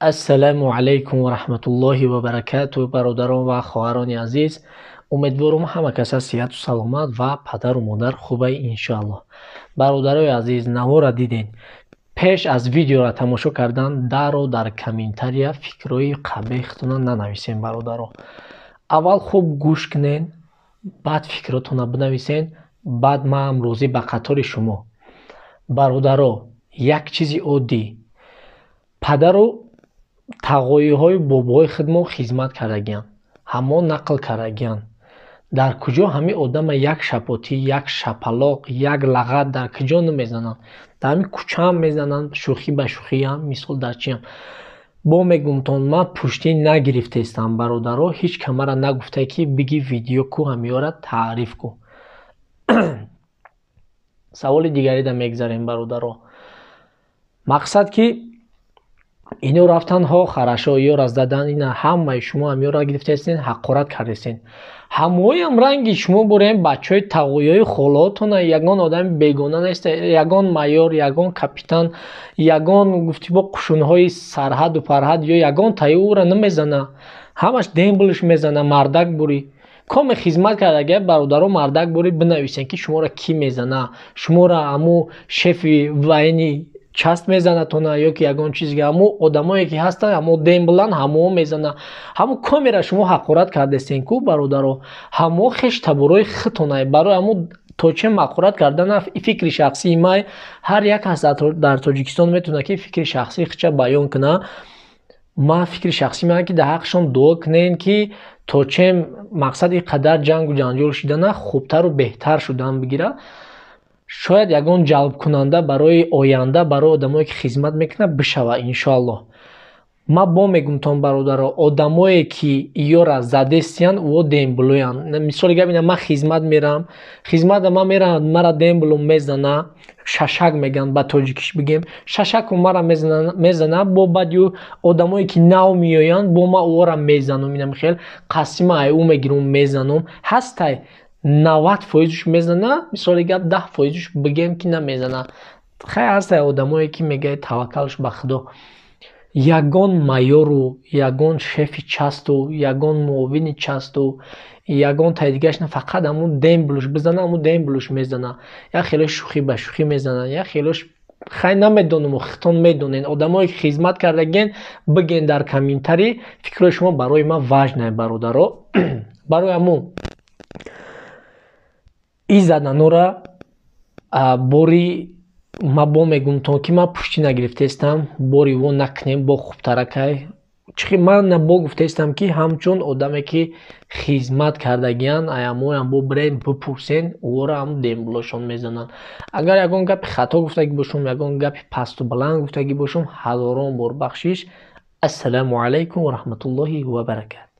السلام علیکم و رحمت الله و برکاته. برادران و خواهران عزیز، امیدوارم همه کس صحت و سلامت و پدر و مادر خوبه انشاءالله. برادرای عزیز، نوا را دیدین. پیش از ویدیو را تماشا کردن در کامنتاریا فکرای قبیحتون ننویسین برادران. اول خوب گوش کنین، بعد فکراتون بنویسین، بعد ما امروزی به قطار شما. برادران، یک چیزی عادی، پدر و تقویه های بابای خودمون خدمت کردگیان، همه نقل کردگیان. در کجا همه آدم یک شپاتی، یک شپلاق، یک لغت در کجا نمیزنن؟ در همین کوچه هم میزنن، شوخی به شوخی هم. مثال در چی هم با میگمتون من پشتی نگرفته استم برادرها. هیچ کمره نگفته که بگی ویدیو کو همیاره تعریف کو. سوال دیگری در میگذاریم برادرها. مقصد که اینو رفتن ها خراشا یا را زدن، اینا همه شما همیو را گرفته هستین، حقارت کردین. همه هم رنگی شما بریم بچهای تقویای خالاتون، یگان آدم بیگانه نیست، یگان مایور، یگان کاپیتان، یگان گفتی با قشونهای سرحد و فرحد یا یگان تایو را نمیزنه، همش دمبلش میزنه. مردک بوری کام خدمت کرده. اگه برادرها مردک بوری بنویسین که شما را کی میزنه، شما را همو شف واینی چست میزنه تونه یا که یگان چیزی، همو آدمایی که هستن همو دمبلن همو میزنه، همو کامیرا شما حقارت کردین کو برادرها. همو خش تبرای خطونه برای همو تو چه مقارت کردن فکر شخصی ما. هر یک از در تاجیکستان میتونه که فکر شخصی خچه بیان کنه. ما فکر شخصی ما که در حقشون دعا کنین که تو چه مقصد قدر جنگ و جنجال شدن خوبتر و بهتر شدن بگیره. شاید یگان جلب کننده برای آینده، برای آدمایی که خدمت میکنه بشوه انشاءالله. ما با میگم برادرها، آدمایی که ایورا زدستین و دمبلویان. مثال گفتم من خدمت میرم، خدمت ما میرم، مرا دمبلو میزنه، ششک میگن با تاجیکیش بگیم، ششک مرا میزنه. با بعدیو آدمایی که نو میآیند با ما اورا میزنم، اینم خیلی قسم او میگیرم میزنم. هستای 90% میزنه، مثال گفت 10% بگیم که نمیزنه. خیلی هست آدمایی که میگه توکلش به خدا. یگان مایورو، یگان شف چستو، یگان معاون چستو، یگان تایدیگش نه فقط همون دمبلوش بزنه، همون دمبلوش میزنه، یا خیلی شوخی به شوخی میزنه، یا خیلیش خیلی نمیدونم خطون میدونین. آدمایی که خدمت کردگین بگین در کامنتاری فکر شما برای ما وجنه برادرها. برای همون این زدن را باری ما با میگم تا که ما پشتی نگرفته استم، باری و نکنیم با خوب ترکای. چخی من نبا گفته استم که همچون آدمی که خدمت کردگیان ایامو هم با برین بپرسین او را هم دمبلاشون میزنن. اگر یگان گپ خطا گفتگی باشم، یگان گپ پست و بلند گفتگی باشم، هزاران بار بخشش. السلام علیکم و رحمت الله و برکاته.